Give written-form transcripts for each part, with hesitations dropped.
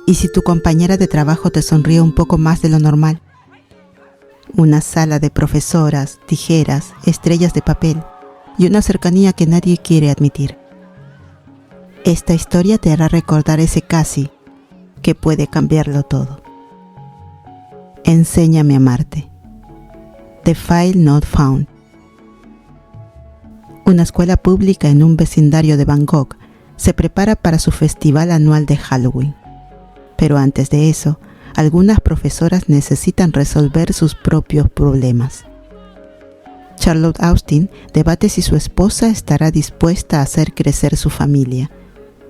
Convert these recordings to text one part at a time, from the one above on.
¿Y si tu compañera de trabajo te sonríe un poco más de lo normal? Una sala de profesoras, tijeras, estrellas de papel y una cercanía que nadie quiere admitir. Esta historia te hará recordar ese casi que puede cambiarlo todo. Enséñame a amarte. The File Not Found. Una escuela pública en un vecindario de Bangkok se prepara para su festival anual de Halloween. Pero antes de eso, algunas profesoras necesitan resolver sus propios problemas. Charlotte Austin debate si su esposa estará dispuesta a hacer crecer su familia.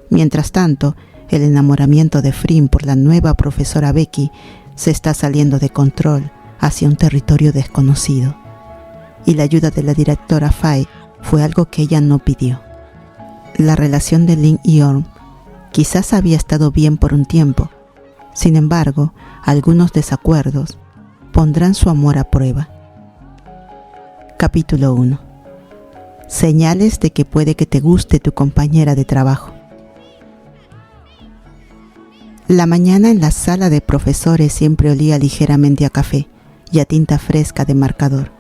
Mientras tanto, el enamoramiento de Frin por la nueva profesora Becky se está saliendo de control hacia un territorio desconocido. Y la ayuda de la directora Faye fue algo que ella no pidió. La relación de Lynn y Orm quizás había estado bien por un tiempo. Sin embargo, algunos desacuerdos pondrán su amor a prueba. Capítulo 1. Señales de que puede que te guste tu compañera de trabajo. La mañana en la sala de profesores siempre olía ligeramente a café y a tinta fresca de marcador.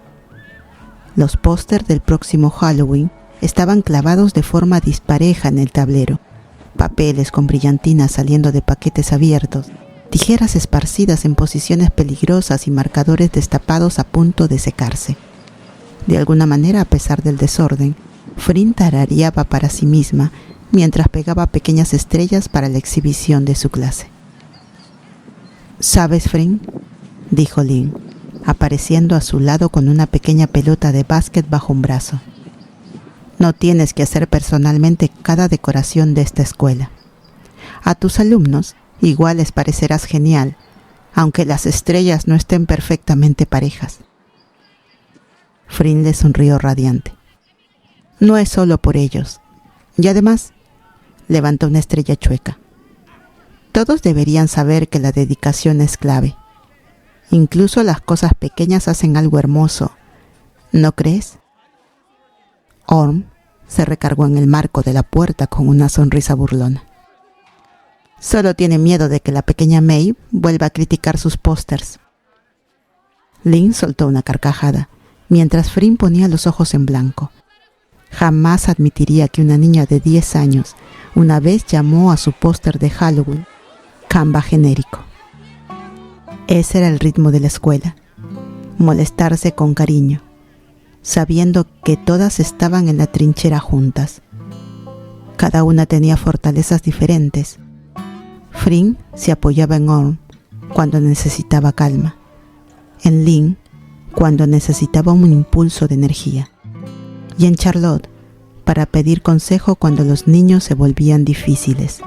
Los pósters del próximo Halloween estaban clavados de forma dispareja en el tablero, papeles con brillantinas saliendo de paquetes abiertos, tijeras esparcidas en posiciones peligrosas y marcadores destapados a punto de secarse. De alguna manera, a pesar del desorden, Frin tarareaba para sí misma mientras pegaba pequeñas estrellas para la exhibición de su clase. ¿Sabes, Frin?, dijo Lynn, apareciendo a su lado con una pequeña pelota de básquet bajo un brazo. No tienes que hacer personalmente cada decoración de esta escuela. A tus alumnos igual les parecerás genial, aunque las estrellas no estén perfectamente parejas. Frin le sonrió radiante. No es solo por ellos. Y además, levantó una estrella chueca. Todos deberían saber que la dedicación es clave. Incluso las cosas pequeñas hacen algo hermoso, ¿no crees? Orm se recargó en el marco de la puerta con una sonrisa burlona. Solo tiene miedo de que la pequeña May vuelva a criticar sus pósters. Lynn soltó una carcajada, mientras Frin ponía los ojos en blanco. Jamás admitiría que una niña de 10 años una vez llamó a su póster de Halloween Canva genérico. Ese era el ritmo de la escuela, molestarse con cariño, sabiendo que todas estaban en la trinchera juntas. Cada una tenía fortalezas diferentes. Frin se apoyaba en Orm cuando necesitaba calma, en Lynn cuando necesitaba un impulso de energía, y en Charlotte para pedir consejo cuando los niños se volvían difíciles.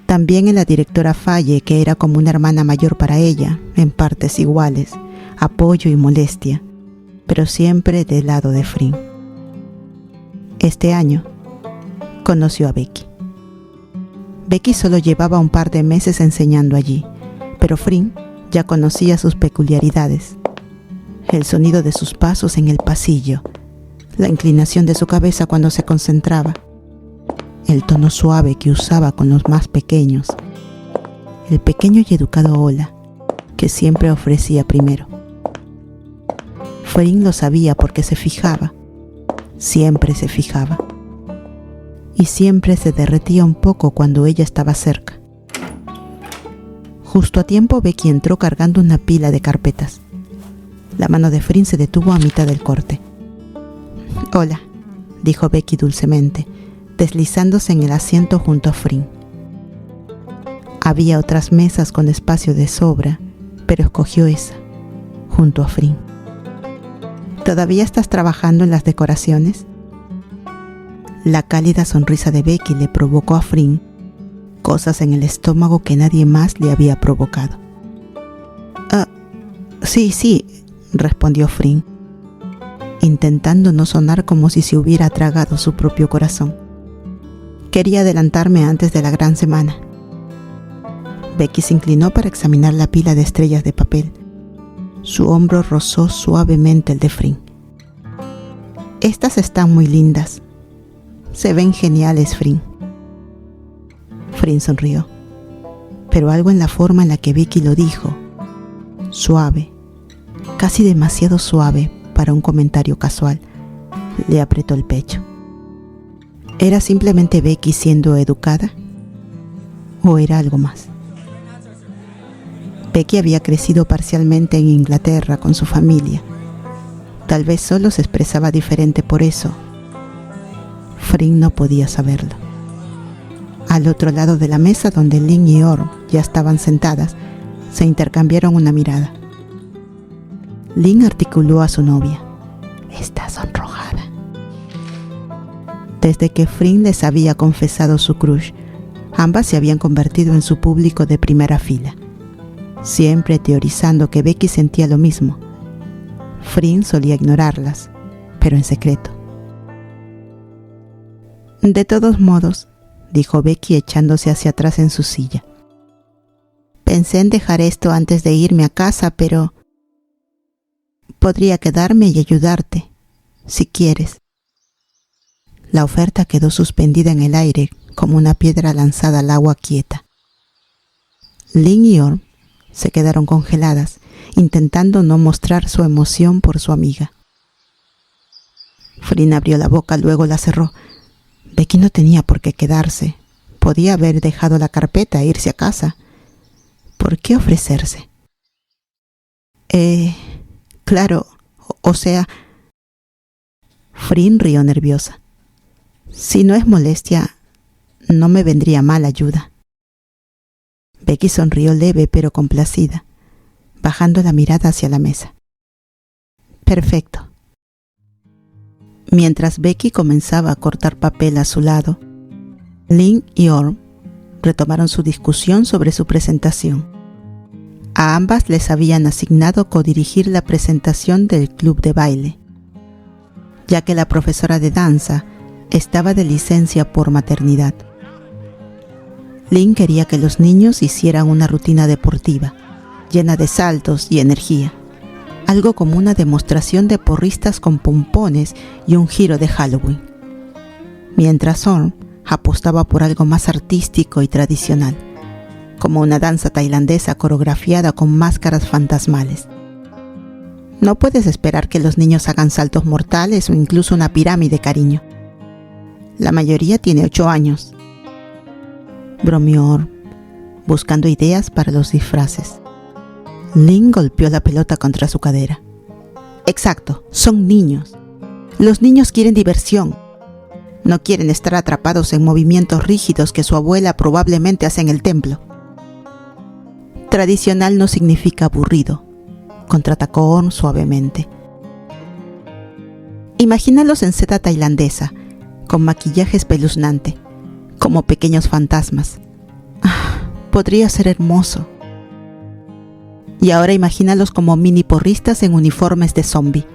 También en la directora Faye, que era como una hermana mayor para ella, en partes iguales, apoyo y molestia, pero siempre del lado de Frin. Este año conoció a Becky. Becky solo llevaba un par de meses enseñando allí, pero Frin ya conocía sus peculiaridades. El sonido de sus pasos en el pasillo, la inclinación de su cabeza cuando se concentraba, el tono suave que usaba con los más pequeños, el pequeño y educado hola que siempre ofrecía primero. Frin lo sabía porque se fijaba, siempre se fijaba, y siempre se derretía un poco cuando ella estaba cerca. Justo a tiempo, Becky entró cargando una pila de carpetas. La mano de Frin se detuvo a mitad del corte. «Hola», dijo Becky dulcemente, deslizándose en el asiento junto a Frin. Había otras mesas con espacio de sobra, pero escogió esa, junto a Frin. «¿Todavía estás trabajando en las decoraciones?». La cálida sonrisa de Becky le provocó a Frin cosas en el estómago que nadie más le había provocado. Sí, respondió Frin, intentando no sonar como si se hubiera tragado su propio corazón. Quería adelantarme antes de la gran semana. Becky se inclinó para examinar la pila de estrellas de papel. Su hombro rozó suavemente el de Frin. «Estas están muy lindas. Se ven geniales, Frin». Frin sonrió. pero algo en la forma en la que Becky lo dijo, suave, casi demasiado suave para un comentario casual, le apretó el pecho. ¿Era simplemente Becky siendo educada? ¿O era algo más? Becky había crecido parcialmente en Inglaterra con su familia. Tal vez solo se expresaba diferente por eso. Frink no podía saberlo. Al otro lado de la mesa, donde Lynn y Orm ya estaban sentadas, se intercambiaron una mirada. Lynn articuló a su novia: «Está sonrojada». Desde que Frink les había confesado su crush, ambas se habían convertido en su público de primera fila, siempre teorizando que Becky sentía lo mismo. Frink solía ignorarlas, pero en secreto. «De todos modos», dijo Becky echándose hacia atrás en su silla, «pensé en dejar esto antes de irme a casa, pero podría quedarme y ayudarte, si quieres». La oferta quedó suspendida en el aire como una piedra lanzada al agua quieta. Lynn y Orm se quedaron congeladas, intentando no mostrar su emoción por su amiga. Frink abrió la boca, luego la cerró. Becky no tenía por qué quedarse. Podía haber dejado la carpeta e irse a casa. ¿Por qué ofrecerse? Claro, o sea... Frink rió nerviosa. «Si no es molestia, no me vendría mal ayuda». Becky sonrió leve pero complacida, bajando la mirada hacia la mesa. «Perfecto». Mientras Becky comenzaba a cortar papel a su lado, Lynn y Orm retomaron su discusión sobre su presentación. A ambas les habían asignado codirigir la presentación del club de baile, ya que la profesora de danza estaba de licencia por maternidad. Lynn quería que los niños hicieran una rutina deportiva, llena de saltos y energía, algo como una demostración de porristas con pompones y un giro de Halloween, mientras Orm apostaba por algo más artístico y tradicional, como una danza tailandesa coreografiada con máscaras fantasmales. No puedes esperar que los niños hagan saltos mortales o incluso una pirámide, cariño. La mayoría tiene 8 años. Bromeó Orm, buscando ideas para los disfraces. Lynn golpeó la pelota contra su cadera. Exacto, son niños. Los niños quieren diversión. No quieren estar atrapados en movimientos rígidos que su abuela probablemente hace en el templo. Tradicional no significa aburrido, contraatacó Orm suavemente. Imagínalos en seda tailandesa, con maquillaje espeluznante, como pequeños fantasmas. Podría ser hermoso. Y ahora imagínalos como mini porristas en uniformes de zombie,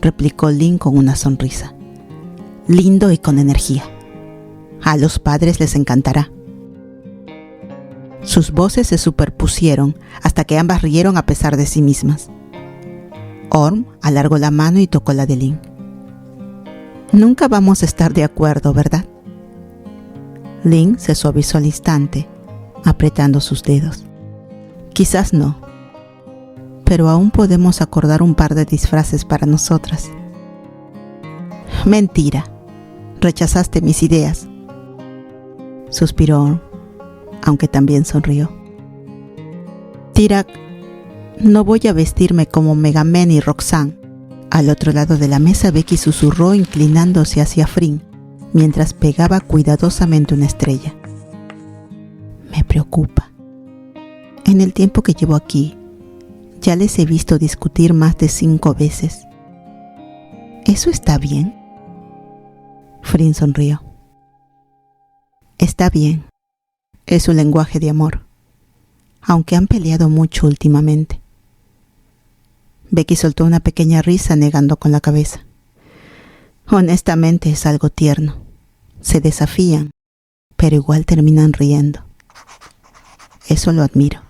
replicó Lynn con una sonrisa. Lindo y con energía. A los padres les encantará. Sus voces se superpusieron hasta que ambas rieron a pesar de sí mismas. Orm alargó la mano y tocó la de Lynn. Nunca vamos a estar de acuerdo, ¿verdad? Lynn se suavizó al instante, apretando sus dedos. Quizás no, pero aún podemos acordar un par de disfraces para nosotras. Mentira, rechazaste mis ideas, suspiró Orm, aunque también sonrió. Tirak, no voy a vestirme como Megaman y Roxanne. Al otro lado de la mesa, Becky susurró inclinándose hacia Frink, mientras pegaba cuidadosamente una estrella. Me preocupa. En el tiempo que llevo aquí, ya les he visto discutir más de 5 veces. ¿Eso está bien? Frink sonrió. Está bien. Es su lenguaje de amor, aunque han peleado mucho últimamente. Becky soltó una pequeña risa negando con la cabeza. Honestamente es algo tierno. Se desafían, pero igual terminan riendo. Eso lo admiro.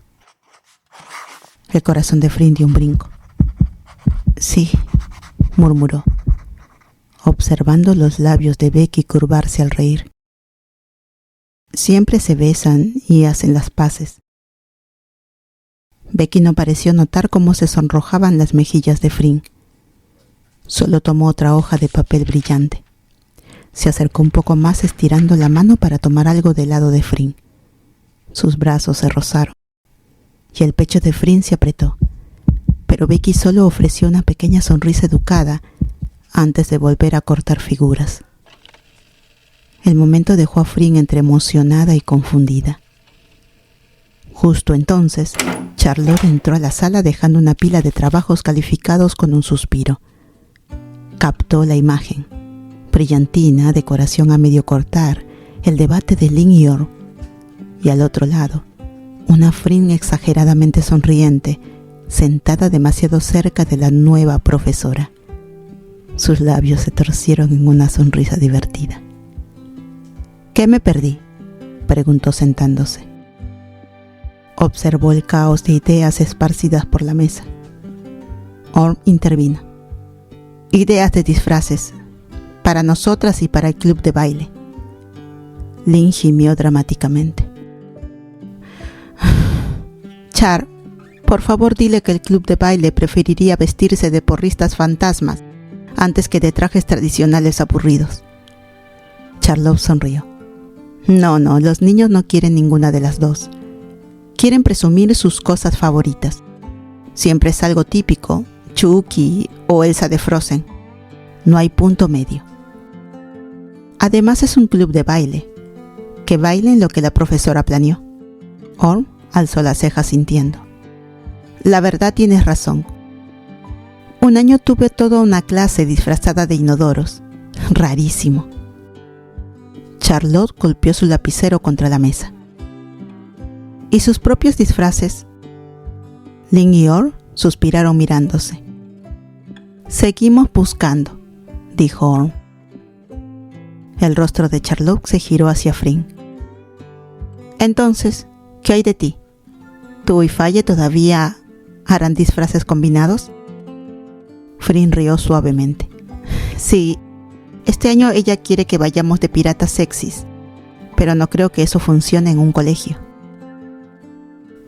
El corazón de Frink dio un brinco. Sí, murmuró, observando los labios de Becky curvarse al reír. Siempre se besan y hacen las paces, Becky no pareció notar cómo se sonrojaban las mejillas de Fring. Solo tomó otra hoja de papel brillante. Se acercó un poco más estirando la mano para tomar algo del lado de Fring. Sus brazos se rozaron y el pecho de Fring se apretó, pero Becky solo ofreció una pequeña sonrisa educada antes de volver a cortar figuras. El momento dejó a Fring entre emocionada y confundida. Justo entonces, Charlotte entró a la sala dejando una pila de trabajos calificados con un suspiro. Captó la imagen: brillantina, decoración a medio cortar, el debate de Lynn y Orm, y al otro lado, una Fring exageradamente sonriente, sentada demasiado cerca de la nueva profesora. Sus labios se torcieron en una sonrisa divertida. ¿Qué me perdí?, preguntó sentándose. Observó el caos de ideas esparcidas por la mesa. Orm intervino. Ideas de disfraces, para nosotras y para el club de baile. Lynn gimió dramáticamente. Char, por favor dile que el club de baile preferiría vestirse de porristas fantasmas antes que de trajes tradicionales aburridos. Charlotte sonrió. No, los niños no quieren ninguna de las dos. Quieren presumir sus cosas favoritas. Siempre es algo típico, Chucky o Elsa de Frozen. No hay punto medio. Además es un club de baile. Que bailen lo que la profesora planeó. Orm alzó las cejas sintiendo. La verdad, tienes razón. Un año tuve toda una clase disfrazada de inodoros. Rarísimo. Charlotte golpeó su lapicero contra la mesa. ¿Y sus propios disfraces? Lynn y Orm suspiraron mirándose. Seguimos buscando, dijo Orm. El rostro de Charlotte se giró hacia Fring. Entonces, ¿qué hay de ti? ¿Tú y Faye todavía harán disfraces combinados? Fring rió suavemente. Sí, este año ella quiere que vayamos de piratas sexys, pero no creo que eso funcione en un colegio.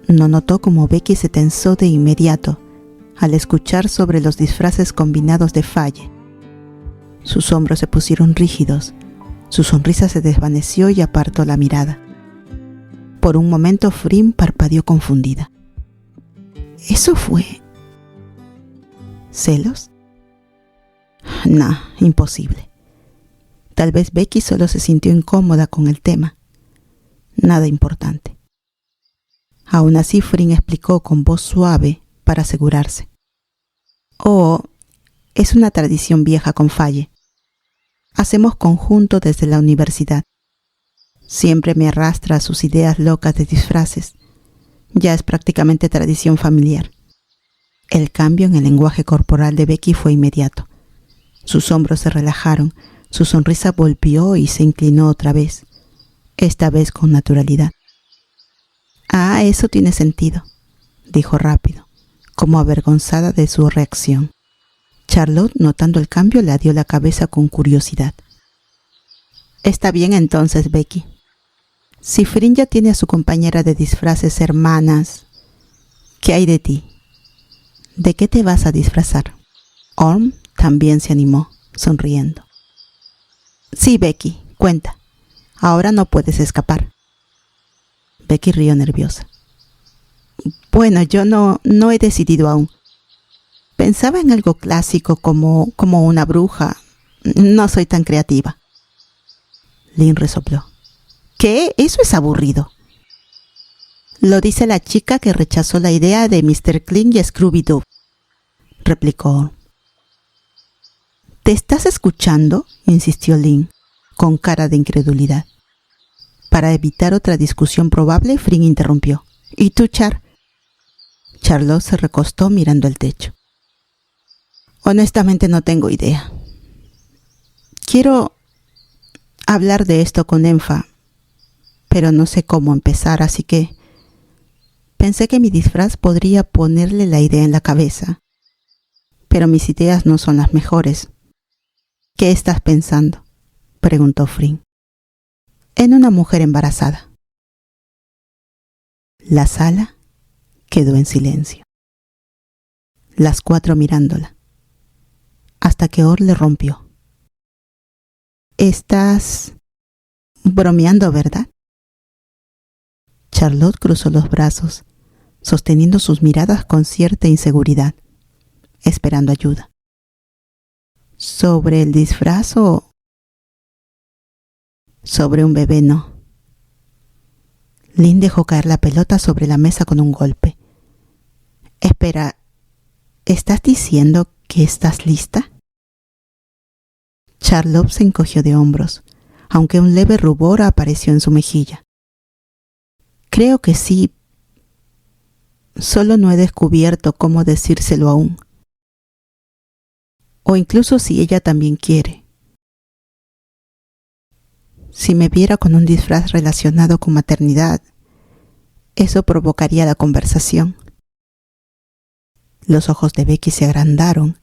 No notó cómo Becky se tensó de inmediato al escuchar sobre los disfraces combinados de Faye. Sus hombros se pusieron rígidos, su sonrisa se desvaneció y apartó la mirada. Por un momento Fring parpadeó confundida. ¿Eso fue celos? No, imposible. Tal vez Becky solo se sintió incómoda con el tema. Nada importante. Aún así, Fring explicó con voz suave para asegurarse. Oh, es una tradición vieja con Faye. Hacemos conjunto desde la universidad. Siempre me arrastra a sus ideas locas de disfraces. Ya es prácticamente tradición familiar. El cambio en el lenguaje corporal de Becky fue inmediato. Sus hombros se relajaron, su sonrisa volvió y se inclinó otra vez, esta vez con naturalidad. Ah, eso tiene sentido, dijo rápido, como avergonzada de su reacción. Charlotte, notando el cambio, le dio la cabeza con curiosidad. Está bien entonces, Becky. Si Fring ya tiene a su compañera de disfraces hermanas, ¿qué hay de ti? ¿De qué te vas a disfrazar? Orm también se animó, sonriendo. Sí, Becky, cuenta. Ahora no puedes escapar. Becky rió nerviosa. Bueno, yo no he decidido aún. Pensaba en algo clásico como una bruja. No soy tan creativa. Lynn resopló. ¿Qué? Eso es aburrido. Lo dice la chica que rechazó la idea de Mr. Clean y Scooby-Doo, replicó. ¿Te estás escuchando?, insistió Lynn, con cara de incredulidad. Para evitar otra discusión probable, Fring interrumpió. ¿Y tú, Char? Charlotte se recostó mirando el techo. Honestamente no tengo idea. Quiero hablar de esto con Enfa, pero no sé cómo empezar, así que pensé que mi disfraz podría ponerle la idea en la cabeza. Pero mis ideas no son las mejores. ¿Qué estás pensando?, preguntó Fring. En una mujer embarazada. La sala Quedó en silencio. Las cuatro mirándola, hasta que Orr le rompió. «Estás bromeando, ¿verdad?» Charlotte cruzó los brazos, sosteniendo sus miradas con cierta inseguridad, esperando ayuda. «¿Sobre el disfraz o...?» «Sobre un bebé, no». Lynn dejó caer la pelota sobre la mesa con un golpe. «Espera, ¿estás diciendo que estás lista?» Charlotte se encogió de hombros, aunque un leve rubor apareció en su mejilla. «Creo que sí. Solo no he descubierto cómo decírselo aún. O incluso si ella también quiere. Si me viera con un disfraz relacionado con maternidad, eso provocaría la conversación». Los ojos de Becky se agrandaron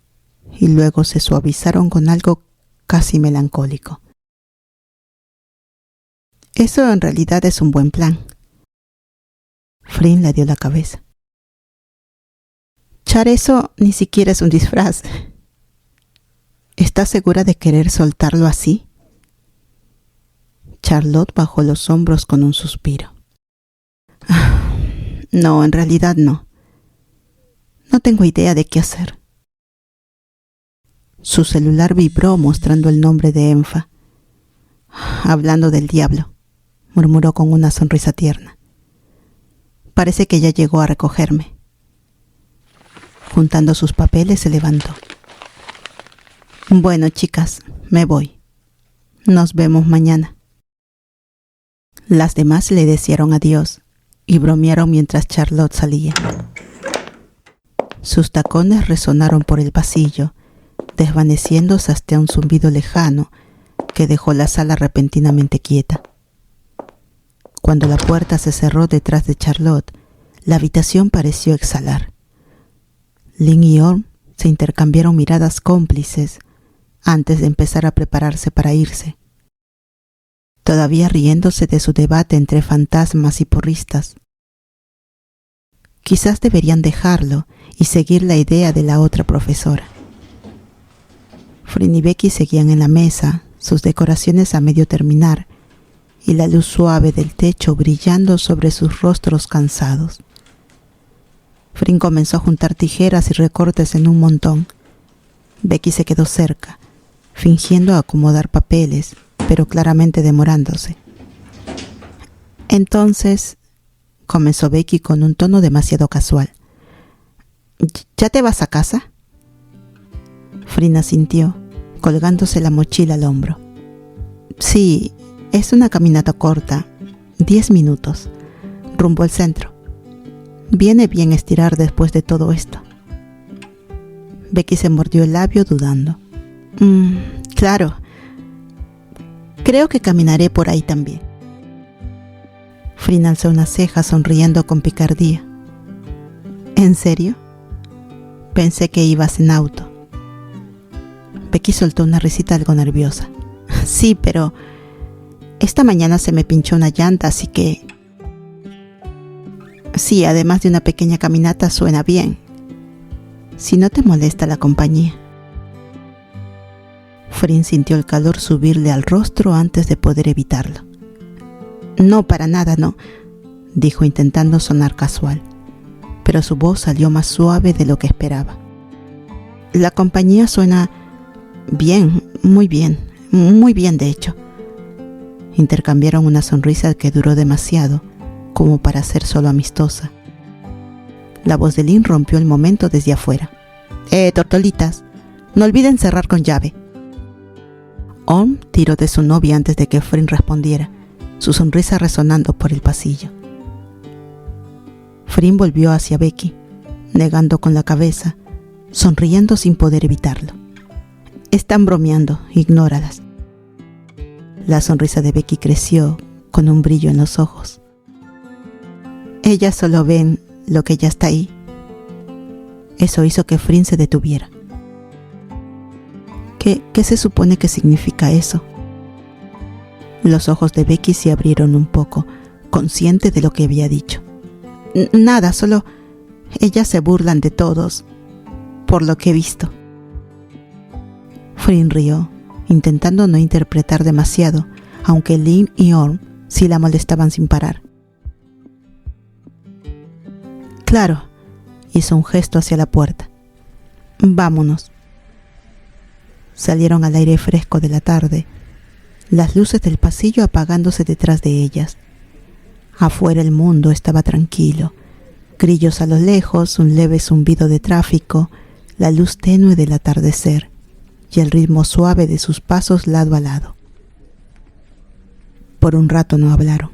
y luego se suavizaron con algo casi melancólico. «Eso en realidad es un buen plan». Flynn le dio la cabeza. «Char, eso ni siquiera es un disfraz. ¿Estás segura de querer soltarlo así?» Charlotte bajó los hombros con un suspiro. «No, en realidad no. No tengo idea de qué hacer». Su celular vibró mostrando el nombre de Enfa. «Hablando del diablo», murmuró con una sonrisa tierna. «Parece que ya llegó a recogerme». Juntando sus papeles se levantó. «Bueno, chicas, me voy. Nos vemos mañana». Las demás le desearon adiós y bromearon mientras Charlotte salía. Sus tacones resonaron por el pasillo, desvaneciéndose hasta un zumbido lejano que dejó la sala repentinamente quieta. Cuando la puerta se cerró detrás de Charlotte, la habitación pareció exhalar. Lynn y Orr se intercambiaron miradas cómplices antes de empezar a prepararse para irse, todavía riéndose de su debate entre fantasmas y porristas. Quizás deberían dejarlo y seguir la idea de la otra profesora. Flynn y Becky seguían en la mesa, sus decoraciones a medio terminar, y la luz suave del techo brillando sobre sus rostros cansados. Flynn comenzó a juntar tijeras y recortes en un montón. Becky se quedó cerca, fingiendo acomodar papeles, pero claramente demorándose. «Entonces», comenzó Becky con un tono demasiado casual, «¿ya te vas a casa?» Flynn asintió, colgándose la mochila al hombro. «Sí, es una caminata corta, 10 minutos, rumbo al centro. Viene bien estirar después de todo esto». Becky se mordió el labio dudando. Claro. Creo que caminaré por ahí también». Flynn alzó una ceja sonriendo con picardía. «¿En serio? Pensé que ibas en auto». Becky soltó una risita algo nerviosa. «Sí, pero esta mañana se me pinchó una llanta, así que...» «Sí, además de una pequeña caminata suena bien. Si no te molesta la compañía». Flynn sintió el calor subirle al rostro antes de poder evitarlo. «No, para nada, no», dijo intentando sonar casual, pero su voz salió más suave de lo que esperaba. «La compañía suena bien, muy bien de hecho». Intercambiaron una sonrisa que duró demasiado como para ser solo amistosa. La voz de Lynn rompió el momento desde afuera. Tortolitas, no olviden cerrar con llave». Orm tiró de su novia antes de que Flynn respondiera, su sonrisa resonando por el pasillo. Flynn volvió hacia Becky, negando con la cabeza, sonriendo sin poder evitarlo. «Están bromeando, ignóralas». La sonrisa de Becky creció con un brillo en los ojos. «Ellas solo ven lo que ya está ahí». Eso hizo que Flynn se detuviera. ¿Qué se supone que significa eso? Los ojos de Becky se abrieron un poco, consciente de lo que había dicho. «Nada, solo Ellas se burlan de todos, por lo que he visto. Frin rió, intentando no interpretar demasiado, aunque Lynn y Orm sí la molestaban sin parar. Claro, hizo un gesto hacia la puerta. Vámonos. Salieron al aire fresco de la tarde, las luces del pasillo apagándose detrás de ellas. Afuera el mundo estaba tranquilo, grillos a lo lejos, un leve zumbido de tráfico, la luz tenue del atardecer y el ritmo suave de sus pasos lado a lado. Por un rato no hablaron.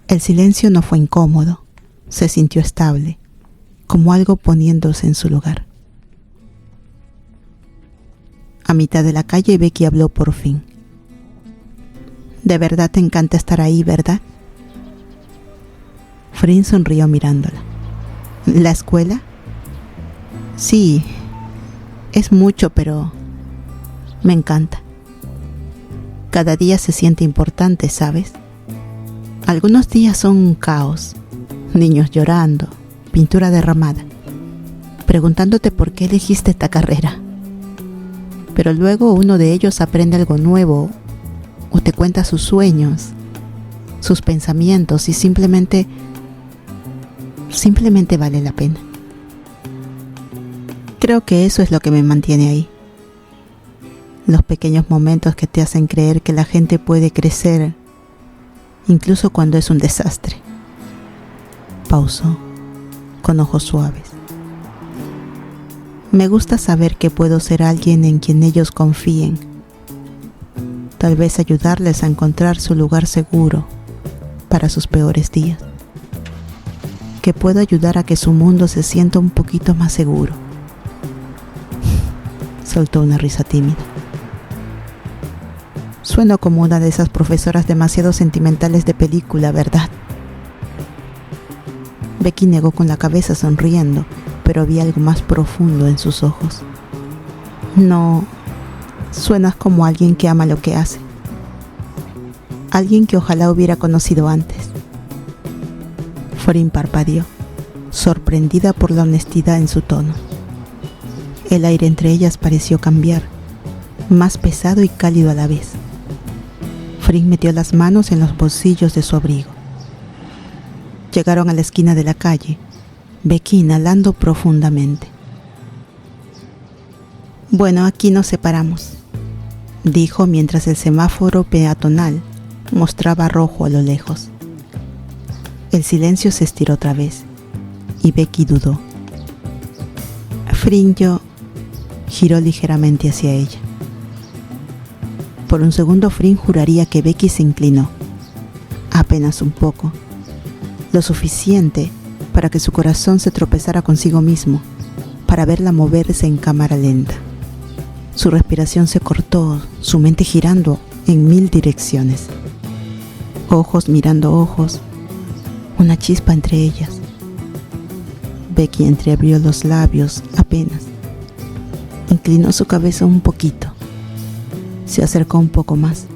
El silencio no fue incómodo, se sintió estable, como algo poniéndose en su lugar. A mitad de la calle Becky habló por fin. «De verdad te encanta estar ahí, ¿verdad?» Frin sonrió mirándola. «¿La escuela?» «Sí, es mucho, pero me encanta. Cada día se siente importante, ¿sabes? Algunos días son un caos, niños llorando, pintura derramada, preguntándote por qué elegiste esta carrera. Pero luego uno de ellos aprende algo nuevo o te cuenta sus sueños, sus pensamientos y simplemente vale la pena. Creo que eso es lo que me mantiene ahí. Los pequeños momentos que te hacen creer que la gente puede crecer, incluso cuando es un desastre». Pausó, con ojos suaves. «Me gusta saber que puedo ser alguien en quien ellos confíen. Tal vez ayudarles a encontrar su lugar seguro para sus peores días. Que puedo ayudar a que su mundo se sienta un poquito más seguro». Soltó una risa tímida. «Sueno como una de esas profesoras demasiado sentimentales de película, ¿verdad?» Becky negó con la cabeza sonriendo, pero había algo más profundo en sus ojos. «No, suenas como alguien que ama lo que hace. Alguien que ojalá hubiera conocido antes». Frin parpadeó, sorprendida por la honestidad en su tono. El aire entre ellas pareció cambiar, más pesado y cálido a la vez. Frin metió las manos en los bolsillos de su abrigo. Llegaron a la esquina de la calle, Becky inhalando profundamente. «Bueno, aquí nos separamos», dijo mientras el semáforo peatonal mostraba rojo a lo lejos. El silencio se estiró otra vez y Becky dudó. Frin giró ligeramente hacia ella. Por un segundo Frin juraría que Becky se inclinó, apenas un poco, lo suficiente para que su corazón se tropezara consigo mismo, para verla moverse en cámara lenta. Su respiración se cortó, su mente girando en 1000 direcciones. Ojos mirando ojos, una chispa entre ellas. Becky entreabrió los labios apenas. Inclinó su cabeza un poquito. Se acercó un poco más.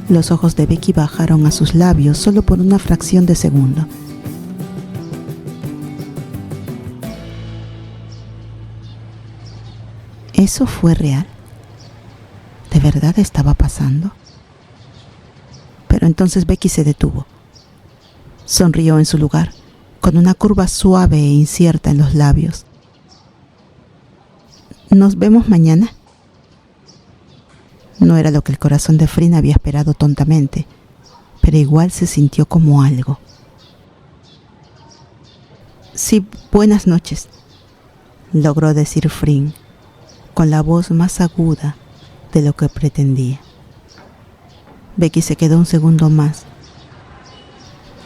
Los ojos de Becky bajaron a sus labios solo por una fracción de segundo. ¿Eso fue real? ¿De verdad estaba pasando? Pero entonces Becky se detuvo. Sonrió en su lugar, con una curva suave e incierta en los labios. ¿Nos vemos mañana? No era lo que el corazón de Frin había esperado tontamente, pero igual se sintió como algo. «Sí, buenas noches», logró decir Frin, con la voz más aguda de lo que pretendía. Becky se quedó un segundo más,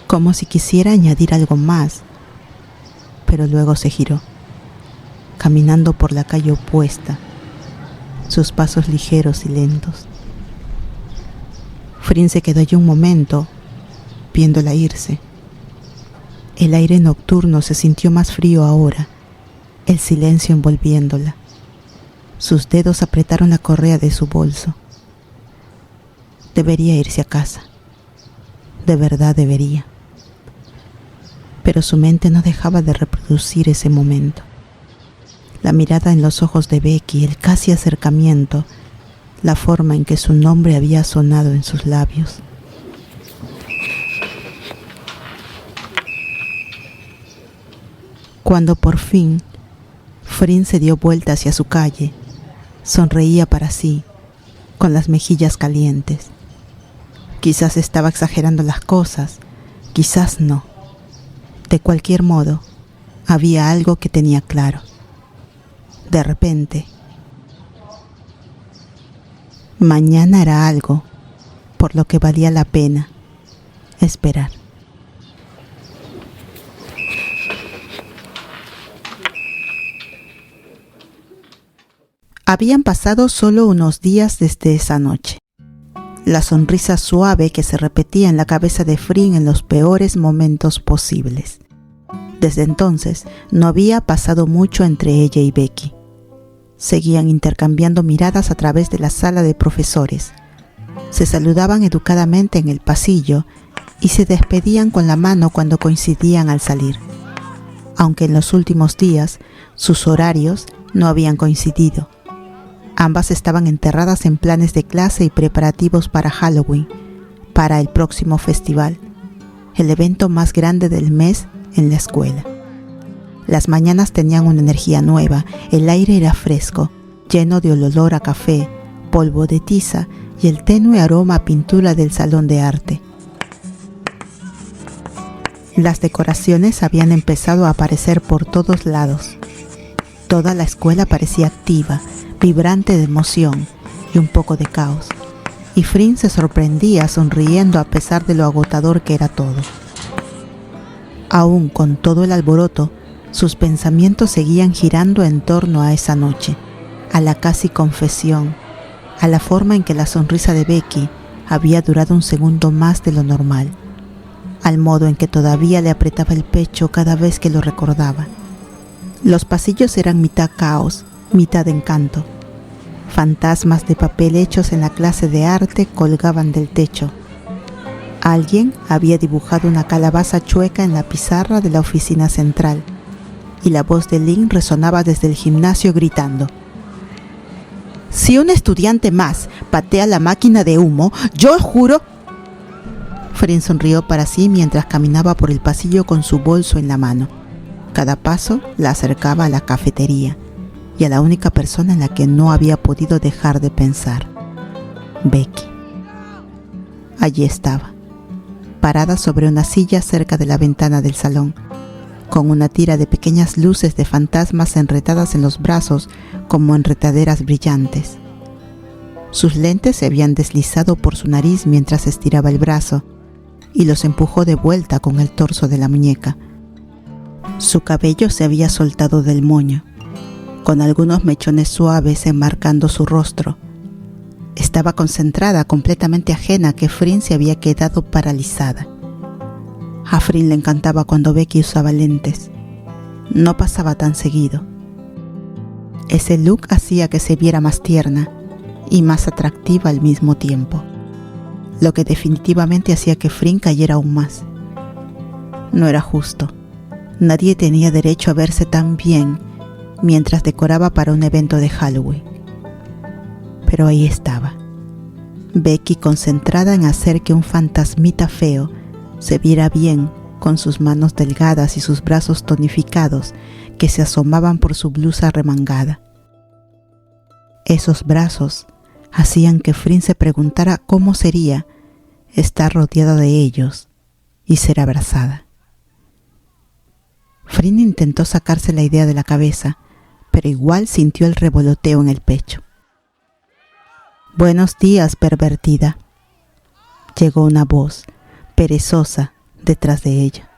como si quisiera añadir algo más, pero luego se giró, caminando por la calle opuesta, sus pasos ligeros y lentos. Frin se quedó allí un momento, viéndola irse. El aire nocturno se sintió más frío ahora, el silencio envolviéndola. Sus dedos apretaron la correa de su bolso. Debería irse a casa. De verdad debería. pero su mente no dejaba de reproducir ese momento. La mirada en los ojos de Becky, el casi acercamiento, la forma en que su nombre había sonado en sus labios. Cuando por fin Frin se dio vuelta hacia su calle, sonreía para sí, con las mejillas calientes. Quizás estaba exagerando las cosas, quizás no. De cualquier modo, había algo que tenía claro. De repente, mañana era algo por lo que valía la pena esperar. Habían pasado solo unos días desde esa noche. La sonrisa suave que se repetía en la cabeza de Frin en los peores momentos posibles. Desde entonces no había pasado mucho entre ella y Becky. Seguían intercambiando miradas a través de la sala de profesores. Se saludaban educadamente en el pasillo y se despedían con la mano cuando coincidían al salir. Aunque en los últimos días sus horarios no habían coincidido. Ambas estaban enterradas en planes de clase y preparativos para Halloween, para el próximo festival, el evento más grande del mes en la escuela. Las mañanas tenían una energía nueva, el aire era fresco, lleno de olor a café, polvo de tiza y el tenue aroma a pintura del salón de arte. Las decoraciones habían empezado a aparecer por todos lados. Toda la escuela parecía activa, vibrante de emoción y un poco de caos, y Frin se sorprendía sonriendo a pesar de lo agotador que era todo. Aún con todo el alboroto, sus pensamientos seguían girando en torno a esa noche, a la casi confesión, a la forma en que la sonrisa de Becky había durado un segundo más de lo normal, al modo en que todavía le apretaba el pecho cada vez que lo recordaba. Los pasillos eran mitad caos, mitad encanto. Fantasmas de papel hechos en la clase de arte colgaban del techo. Alguien había dibujado una calabaza chueca en la pizarra de la oficina central, y la voz de Lynn resonaba desde el gimnasio gritando: «Si un estudiante más patea la máquina de humo, yo juro...». Frin sonrió para sí mientras caminaba por el pasillo con su bolso en la mano. Cada paso la acercaba a la cafetería y a la única persona en la que no había podido dejar de pensar: Becky. Allí estaba, parada sobre una silla cerca de la ventana del salón, con una tira de pequeñas luces de fantasmas enretadas en los brazos como enredaderas brillantes. Sus lentes se habían deslizado por su nariz mientras estiraba el brazo y los empujó de vuelta con el torso de la muñeca. Su cabello se había soltado del moño, con algunos mechones suaves enmarcando su rostro. Estaba concentrada, completamente ajena, que Frin se había quedado paralizada. A Frin le encantaba cuando Becky usaba lentes. No pasaba tan seguido. Ese look hacía que se viera más tierna y más atractiva al mismo tiempo, lo que definitivamente hacía que Frin cayera aún más. No era justo. Nadie tenía derecho a verse tan bien mientras decoraba para un evento de Halloween. Pero ahí estaba, Becky, concentrada en hacer que un fantasmita feo se viera bien, con sus manos delgadas y sus brazos tonificados que se asomaban por su blusa remangada. Esos brazos hacían que Frin se preguntara cómo sería estar rodeada de ellos y ser abrazada. Frin intentó sacarse la idea de la cabeza, pero igual sintió el revoloteo en el pecho. «Buenos días, pervertida», llegó una voz, perezosa, detrás de ella.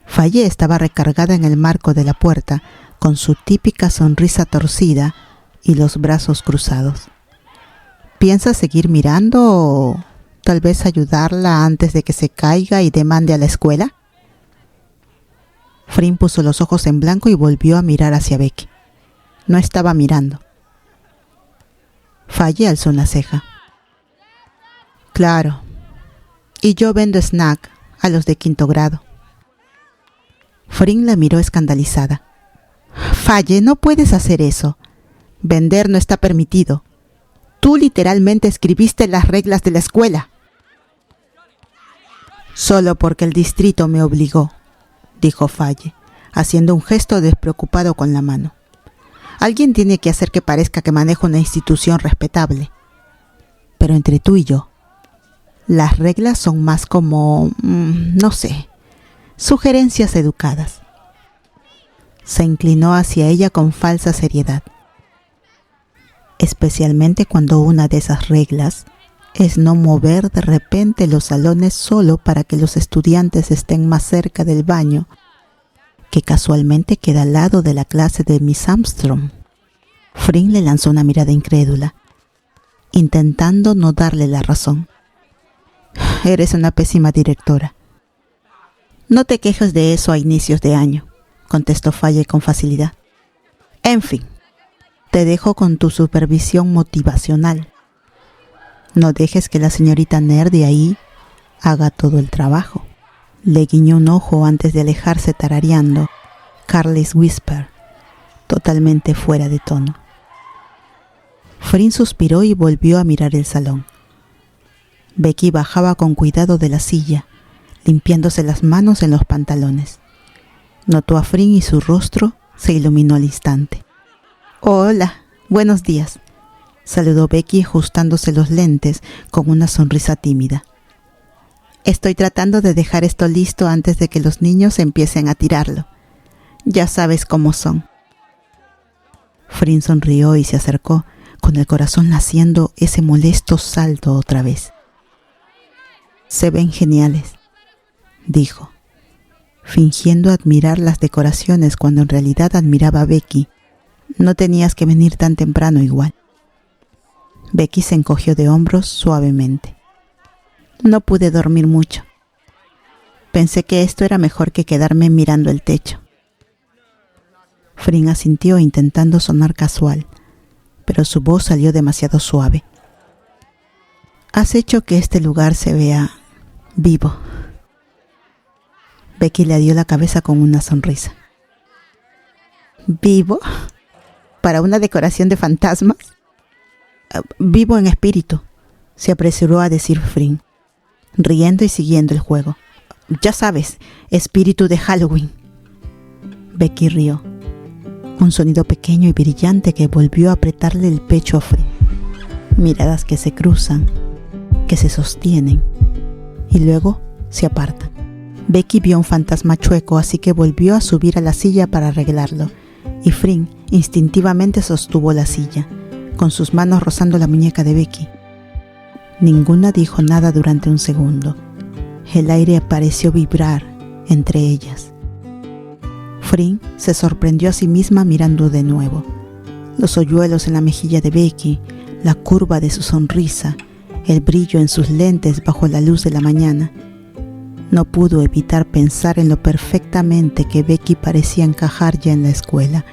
Faye estaba recargada en el marco de la puerta, con su típica sonrisa torcida y los brazos cruzados. ¿Piensas seguir mirando o tal vez ayudarla antes de que se caiga y demande a la escuela? Frin puso los ojos en blanco y volvió a mirar hacia Becky. No estaba mirando. Faye alzó una ceja. «Claro. Y yo vendo snack a los de 5º grado». Fring la miró escandalizada. Faye, no puedes hacer eso. Vender no está permitido. Tú literalmente escribiste las reglas de la escuela. Solo porque el distrito me obligó, dijo Faye, haciendo un gesto despreocupado con la mano. Alguien tiene que hacer que parezca que maneja una institución respetable. Pero entre tú y yo, las reglas son más como, no sé, sugerencias educadas. Se inclinó hacia ella con falsa seriedad. Especialmente cuando una de esas reglas es no mover de repente los salones solo para que los estudiantes estén más cerca del baño, que casualmente queda al lado de la clase de Miss Armstrong. Fring le lanzó una mirada incrédula, intentando no darle la razón. Eres una pésima directora. No te quejes de eso a inicios de año, contestó Faye con facilidad. En fin, te dejo con tu supervisión motivacional. No dejes que la señorita Nerd de ahí haga todo el trabajo. Le guiñó un ojo antes de alejarse tarareando Carly's Whisper, totalmente fuera de tono. Fring suspiró y volvió a mirar el salón. Becky bajaba con cuidado de la silla, limpiándose las manos en los pantalones. Notó a Fring y su rostro se iluminó al instante. Hola, buenos días, saludó Becky ajustándose los lentes con una sonrisa tímida. Estoy tratando de dejar esto listo antes de que los niños empiecen a tirarlo. Ya sabes cómo son. Fring sonrió y se acercó, con el corazón haciendo ese molesto salto otra vez. Se ven geniales, dijo, fingiendo admirar las decoraciones cuando en realidad admiraba a Becky. No tenías que venir tan temprano igual. Becky se encogió de hombros suavemente. No pude dormir mucho. Pensé que esto era mejor que quedarme mirando el techo. Fring asintió intentando sonar casual, pero su voz salió demasiado suave. Has hecho que este lugar se vea vivo. Becky le dio la cabeza con una sonrisa. ¿Vivo? ¿Para una decoración de fantasmas? Vivo en espíritu, se apresuró a decir Fring, riendo y siguiendo el juego. Ya sabes, espíritu de Halloween. Becky rió, un sonido pequeño y brillante que volvió a apretarle el pecho a Fring. Miradas que se cruzan, que se sostienen y luego se apartan. Becky vio un fantasma chueco, así que volvió a subir a la silla para arreglarlo, y Fring instintivamente sostuvo la silla, con sus manos rozando la muñeca de Becky. Ninguna dijo nada durante un segundo. El aire pareció vibrar entre ellas. Fring se sorprendió a sí misma mirando de nuevo. Los hoyuelos en la mejilla de Becky, la curva de su sonrisa, el brillo en sus lentes bajo la luz de la mañana. No pudo evitar pensar en lo perfectamente que Becky parecía encajar ya en la escuela,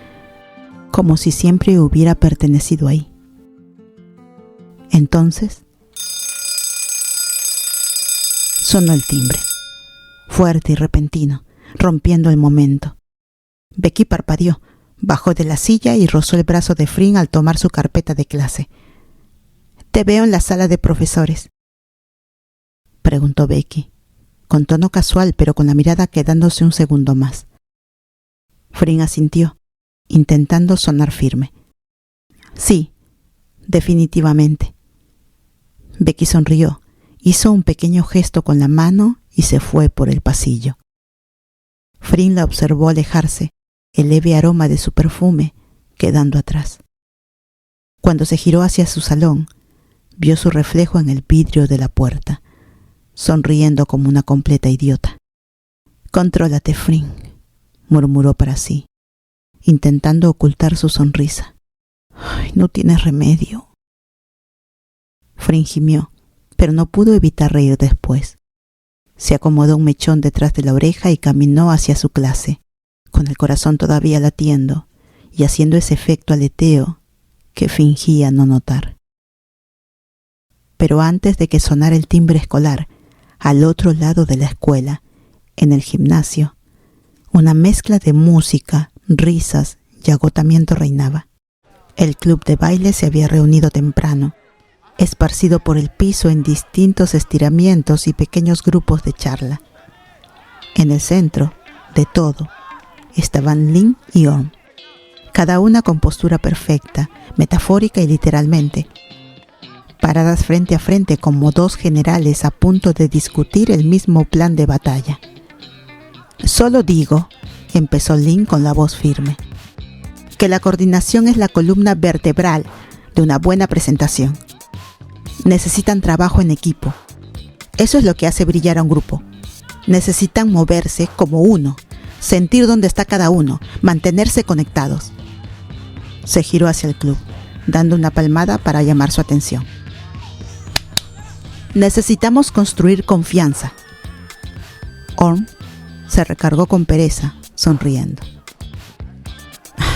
como si siempre hubiera pertenecido ahí. Entonces, sonó el timbre, fuerte y repentino, rompiendo el momento. Becky parpadeó, bajó de la silla y rozó el brazo de Fring al tomar su carpeta de clase. «¿Te veo en la sala de profesores?», preguntó Becky, con tono casual pero con la mirada quedándose un segundo más. Fring asintió, intentando sonar firme. «Sí, definitivamente». Becky sonrió, hizo un pequeño gesto con la mano y se fue por el pasillo. Fring la observó alejarse, el leve aroma de su perfume quedando atrás. Cuando se giró hacia su salón, vio su reflejo en el vidrio de la puerta, sonriendo como una completa idiota. «Contrólate, Fring», murmuró para sí, intentando ocultar su sonrisa. «Ay, no tienes remedio». Fring gimió, pero no pudo evitar reír después. Se acomodó un mechón detrás de la oreja y caminó hacia su clase, con el corazón todavía latiendo y haciendo ese efecto aleteo que fingía no notar. Pero antes de que sonara el timbre escolar, al otro lado de la escuela, en el gimnasio, Una mezcla de música, risas y agotamiento reinaba. El club de baile se había reunido temprano, esparcido por el piso en distintos estiramientos y pequeños grupos de charla. En el centro de todo estaban Lynn y Orm, cada una con postura perfecta, metafórica y literalmente, paradas frente a frente como dos generales a punto de discutir el mismo plan de batalla. Solo digo, empezó Lynn con la voz firme, que la coordinación es la columna vertebral de una buena presentación. Necesitan trabajo en equipo. Eso es lo que hace brillar a un grupo. Necesitan moverse como uno, sentir dónde está cada uno, mantenerse conectados. Se giró hacia el club, dando una palmada para llamar su atención. Necesitamos construir confianza. Orm se recargó con pereza, sonriendo.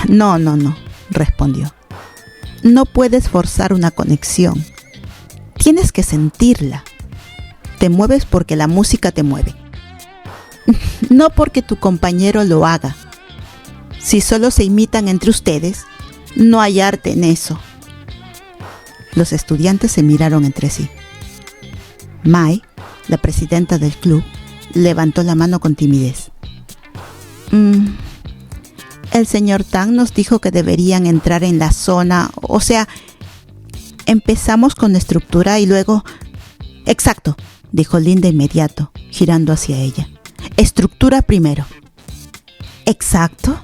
No, respondió. No puedes forzar una conexión. Tienes que sentirla. Te mueves porque la música te mueve. No porque tu compañero lo haga. Si solo se imitan entre ustedes, no hay arte en eso. Los estudiantes se miraron entre sí. Mai, la presidenta del club, levantó la mano con timidez. El señor Tang nos dijo que deberían entrar en la zona, o sea, empezamos con la estructura y luego... Exacto, dijo Lynn de inmediato, girando hacia ella. Estructura primero. ¿Exacto?,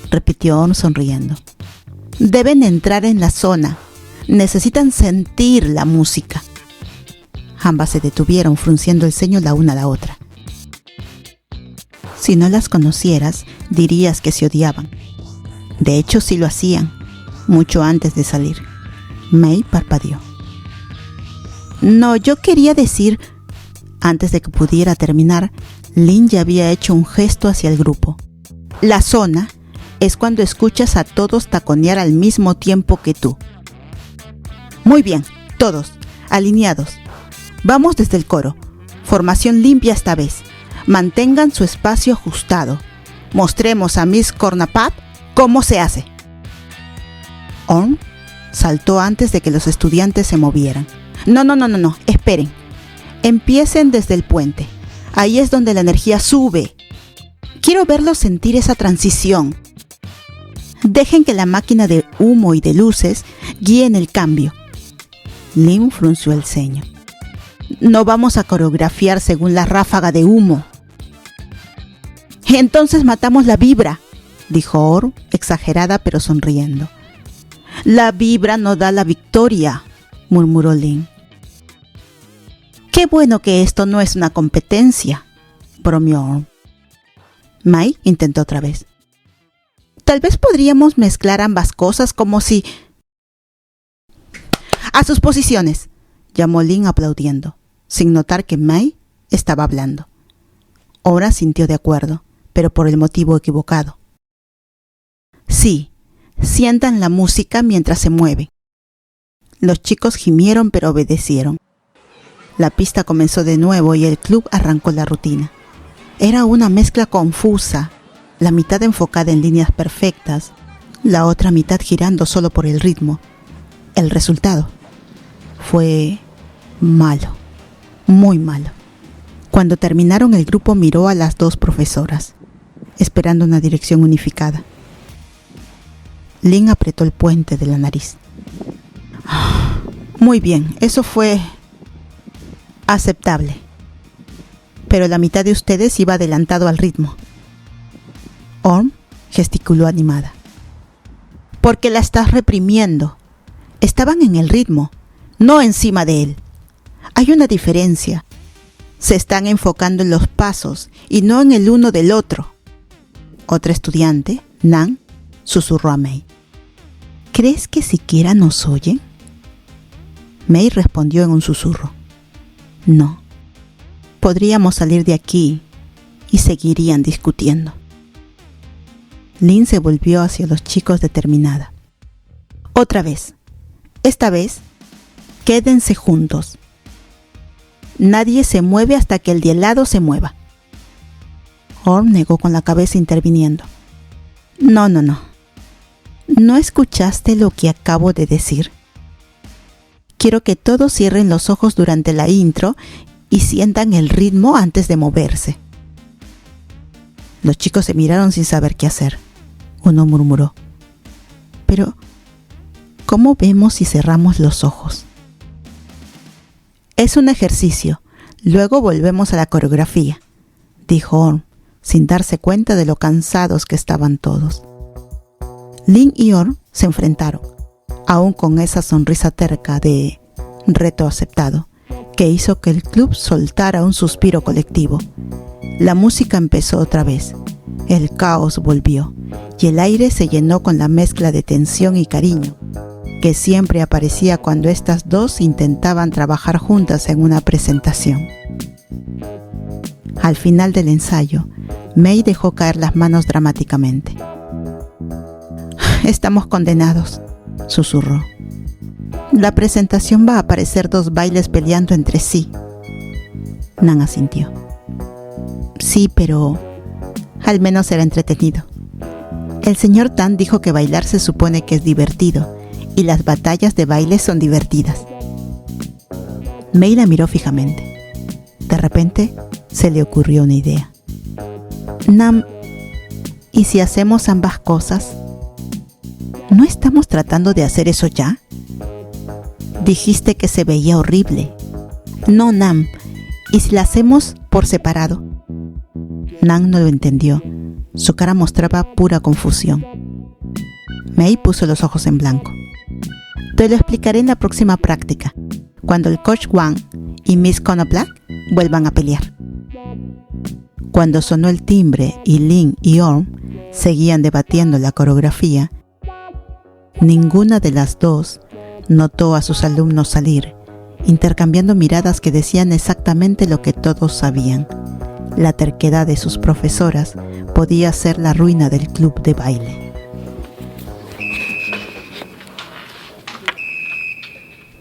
repitió Orm sonriendo. Deben entrar en la zona. Necesitan sentir la música. Ambas se detuvieron, frunciendo el ceño la una a la otra. Si no las conocieras, dirías que se odiaban. De hecho, sí lo hacían, mucho antes de salir. May parpadeó. No, yo quería decir... Antes de que pudiera terminar, Lynn ya había hecho un gesto hacia el grupo. La zona es cuando escuchas a todos taconear al mismo tiempo que tú. Muy bien, todos, alineados. Vamos desde el coro. Formación limpia esta vez. Mantengan su espacio ajustado. Mostremos a Miss Cornapad cómo se hace. Orm saltó antes de que los estudiantes se movieran. No, esperen. Empiecen desde el puente. Ahí es donde la energía sube. Quiero verlos sentir esa transición. Dejen que la máquina de humo y de luces guíen el cambio. Lynn frunció el ceño. No vamos a coreografiar según la ráfaga de humo. Entonces matamos la vibra, dijo Orm, exagerada pero sonriendo. La vibra no da la victoria, murmuró Lynn. Qué bueno que esto no es una competencia, bromeó Orm. Mai intentó otra vez. Tal vez podríamos mezclar ambas cosas como si... ¡A sus posiciones!, llamó Lynn aplaudiendo, sin notar que Mai estaba hablando. Orm sintió de acuerdo, pero por el motivo equivocado. Sí, sientan la música mientras se mueve. Los chicos gimieron pero obedecieron. La pista comenzó de nuevo y el club arrancó la rutina. Era una mezcla confusa, la mitad enfocada en líneas perfectas, la otra mitad girando solo por el ritmo. El resultado fue malo, muy malo. Cuando terminaron, el grupo miró a las dos profesoras, esperando una dirección unificada. Lynn apretó el puente de la nariz. Muy bien, eso fue aceptable. Pero la mitad de ustedes iba adelantado al ritmo. Orm gesticuló animada. Porque la estás reprimiendo. Estaban en el ritmo, no encima de él. Hay una diferencia. Se están enfocando en los pasos y no en el uno del otro. Otra estudiante, Nan, susurró a May. ¿Crees que siquiera nos oyen? May respondió en un susurro. No. Podríamos salir de aquí y seguirían discutiendo. Lynn se volvió hacia los chicos determinada. Otra vez. Esta vez, quédense juntos. Nadie se mueve hasta que el de al lado se mueva. Orm negó con la cabeza interviniendo. No. ¿No escuchaste lo que acabo de decir? Quiero que todos cierren los ojos durante la intro y sientan el ritmo antes de moverse. Los chicos se miraron sin saber qué hacer. Uno murmuró: pero, ¿cómo vemos si cerramos los ojos? Es un ejercicio, luego volvemos a la coreografía, dijo Orm, sin darse cuenta de lo cansados que estaban todos. Link y Orm se enfrentaron, aún con esa sonrisa terca de reto aceptado, que hizo que el club soltara un suspiro colectivo. La música empezó otra vez, el caos volvió, y el aire se llenó con la mezcla de tensión y cariño, que siempre aparecía cuando estas dos intentaban trabajar juntas en una presentación. Al final del ensayo, Mei dejó caer las manos dramáticamente. Estamos condenados, susurró. La presentación va a aparecer dos bailes peleando entre sí. Nan asintió. Sí, pero al menos será entretenido. El señor Tan dijo que bailar se supone que es divertido y las batallas de baile son divertidas. Mei la miró fijamente. De repente se le ocurrió una idea. Nam, ¿y si hacemos ambas cosas? ¿No estamos tratando de hacer eso ya? Dijiste que se veía horrible. No, Nam. ¿Y si la hacemos por separado? Nan no lo entendió. Su cara mostraba pura confusión. Mei puso los ojos en blanco. Te lo explicaré en la próxima práctica, cuando el coach Wang y Miss Conopla vuelvan a pelear. Cuando sonó el timbre y Lin y Orm seguían debatiendo la coreografía, ninguna de las dos notó a sus alumnos salir, intercambiando miradas que decían exactamente lo que todos sabían. La terquedad de sus profesoras podía ser la ruina del club de baile.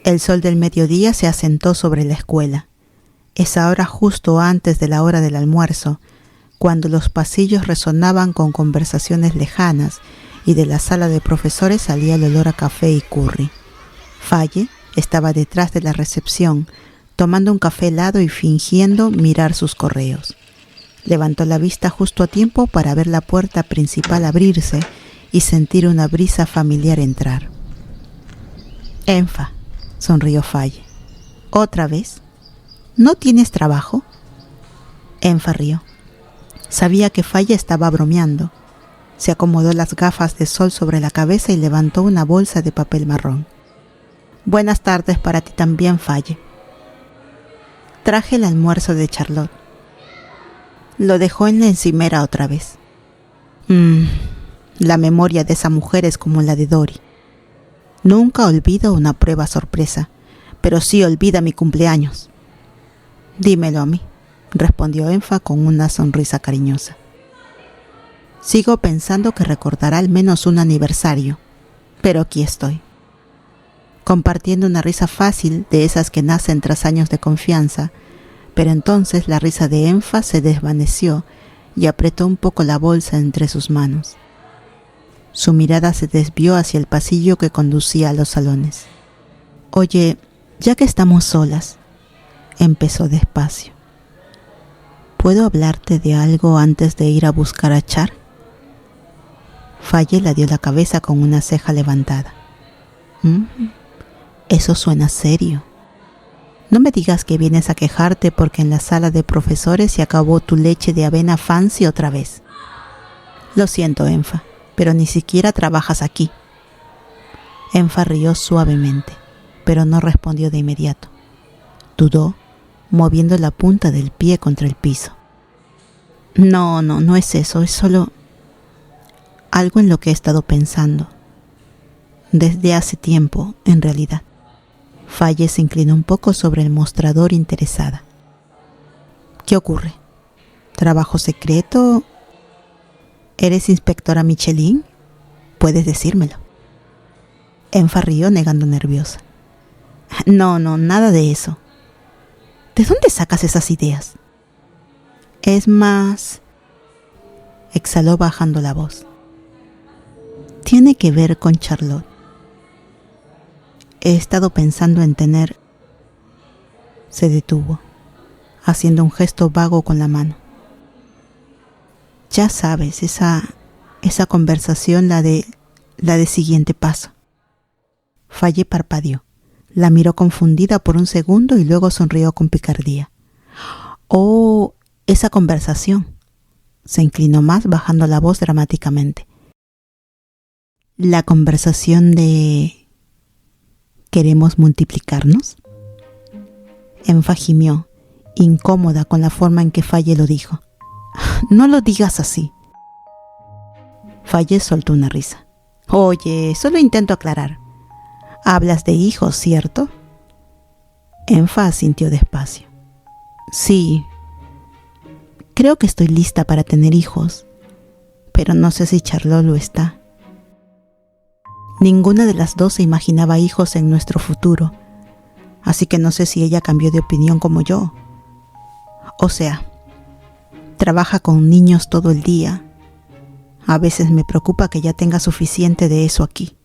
El sol del mediodía se asentó sobre la escuela. Esa hora justo antes de la hora del almuerzo, cuando los pasillos resonaban con conversaciones lejanas y de la sala de profesores salía el olor a café y curry. Faye estaba detrás de la recepción, tomando un café helado y fingiendo mirar sus correos. Levantó la vista justo a tiempo para ver la puerta principal abrirse y sentir una brisa familiar entrar. «Enfa», sonrió Faye. «¿Otra vez? ¿No tienes trabajo?» Enfa rió. Sabía que Faye estaba bromeando. Se acomodó las gafas de sol sobre la cabeza y levantó una bolsa de papel marrón. «Buenas tardes para ti también, Faye. Traje el almuerzo de Charlotte». Lo dejó en la encimera otra vez. La memoria de esa mujer es como la de Dory. Nunca olvido una prueba sorpresa, pero sí olvida mi cumpleaños. Dímelo a mí, respondió Enfa con una sonrisa cariñosa. Sigo pensando que recordará al menos un aniversario, pero aquí estoy, compartiendo una risa fácil de esas que nacen tras años de confianza, pero entonces la risa de Enfa se desvaneció y apretó un poco la bolsa entre sus manos. Su mirada se desvió hacia el pasillo que conducía a los salones. Oye, ya que estamos solas, empezó despacio. ¿Puedo hablarte de algo antes de ir a buscar a Char? Faye la dio la cabeza con una ceja levantada. Eso suena serio. No me digas que vienes a quejarte porque en la sala de profesores se acabó tu leche de avena fancy otra vez. Lo siento, Enfa, pero ni siquiera trabajas aquí. Enfa rió suavemente, pero no respondió de inmediato. Dudó, moviendo la punta del pie contra el piso. No es eso, es solo algo en lo que he estado pensando. Desde hace tiempo, en realidad. Faye se inclinó un poco sobre el mostrador interesada. ¿Qué ocurre? ¿Trabajo secreto? ¿Eres inspectora Michelin? Puedes decírmelo. Enfa rió negando nerviosa. No, nada de eso. ¿De dónde sacas esas ideas? Es más, exhaló bajando la voz. Tiene que ver con Charlotte. He estado pensando en tener... Se detuvo, haciendo un gesto vago con la mano. Ya sabes, esa conversación, la de siguiente paso. Faye parpadeó. La miró confundida por un segundo y luego sonrió con picardía. Oh, esa conversación. Se inclinó más, bajando la voz dramáticamente. La conversación de... ¿Queremos multiplicarnos? Enfa gimió, incómoda con la forma en que Faye lo dijo. No lo digas así. Faye soltó una risa. Oye, solo intento aclarar. Hablas de hijos, ¿cierto? Enfa asintió despacio. Sí, creo que estoy lista para tener hijos, pero no sé si Charlotte lo está. Ninguna de las dos se imaginaba hijos en nuestro futuro, así que no sé si ella cambió de opinión como yo. O sea, trabaja con niños todo el día. A veces me preocupa que ya tenga suficiente de eso aquí.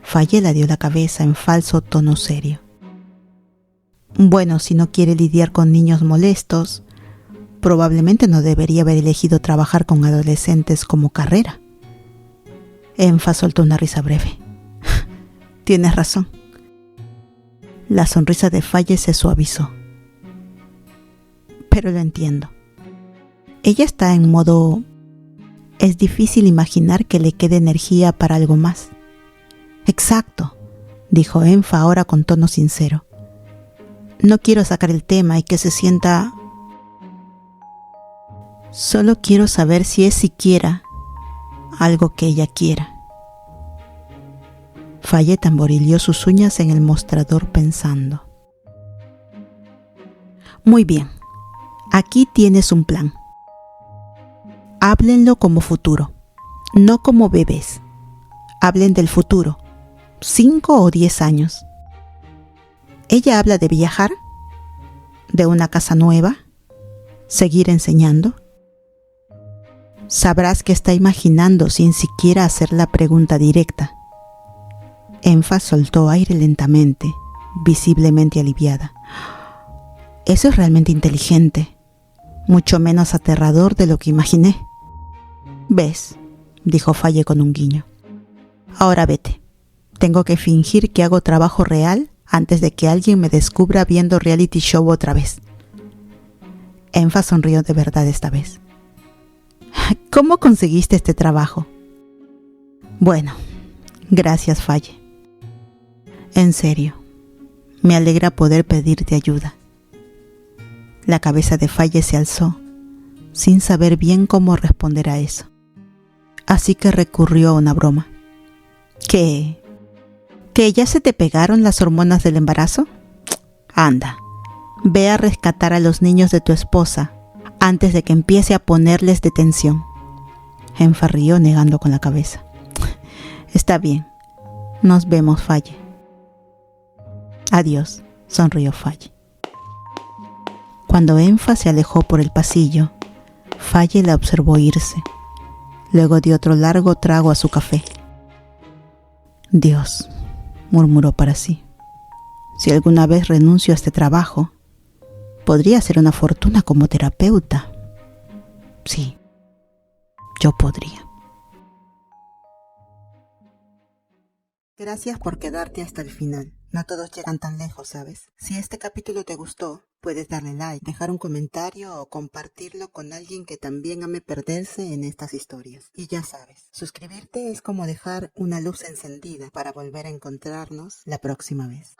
Faye le dio la cabeza en falso tono serio. Bueno, si no quiere lidiar con niños molestos, probablemente no debería haber elegido trabajar con adolescentes como carrera. Enfa soltó una risa breve. Tienes razón. La sonrisa de Faye se suavizó. Pero lo entiendo. Ella está en modo... Es difícil imaginar que le quede energía para algo más. Exacto, dijo Enfa ahora con tono sincero. No quiero sacar el tema y que se sienta... Solo quiero saber si es siquiera algo que ella quiera. Faye tamborileó sus uñas en el mostrador pensando. Muy bien, aquí tienes un plan. Háblenlo como futuro, no como bebés. Hablen del futuro, 5 o 10 años. Ella habla de viajar, de una casa nueva, seguir enseñando. Sabrás que está imaginando sin siquiera hacer la pregunta directa. Enfa soltó aire lentamente, visiblemente aliviada. Eso es realmente inteligente, mucho menos aterrador de lo que imaginé. ¿Ves?, dijo Faye con un guiño. Ahora vete. Tengo que fingir que hago trabajo real antes de que alguien me descubra viendo reality show otra vez. Enfa sonrió de verdad esta vez. ¿Cómo conseguiste este trabajo? Bueno, gracias, Faye. En serio, me alegra poder pedirte ayuda. La cabeza de Faye se alzó, sin saber bien cómo responder a eso. Así que recurrió a una broma. ¿Qué? ¿Que ya se te pegaron las hormonas del embarazo? Anda, ve a rescatar a los niños de tu esposa antes de que empiece a ponerles detención. Enfa rió negando con la cabeza. Está bien, nos vemos, Faye. Adiós, sonrió Faye. Cuando Enfa se alejó por el pasillo, Faye la observó irse. Luego dio otro largo trago a su café. Dios, murmuró para sí. Si alguna vez renuncio a este trabajo, podría hacer una fortuna como terapeuta. Sí, yo podría. Gracias por quedarte hasta el final. No todos llegan tan lejos, ¿sabes? Si este capítulo te gustó, puedes darle like, dejar un comentario o compartirlo con alguien que también ame perderse en estas historias. Y ya sabes, suscribirte es como dejar una luz encendida para volver a encontrarnos la próxima vez.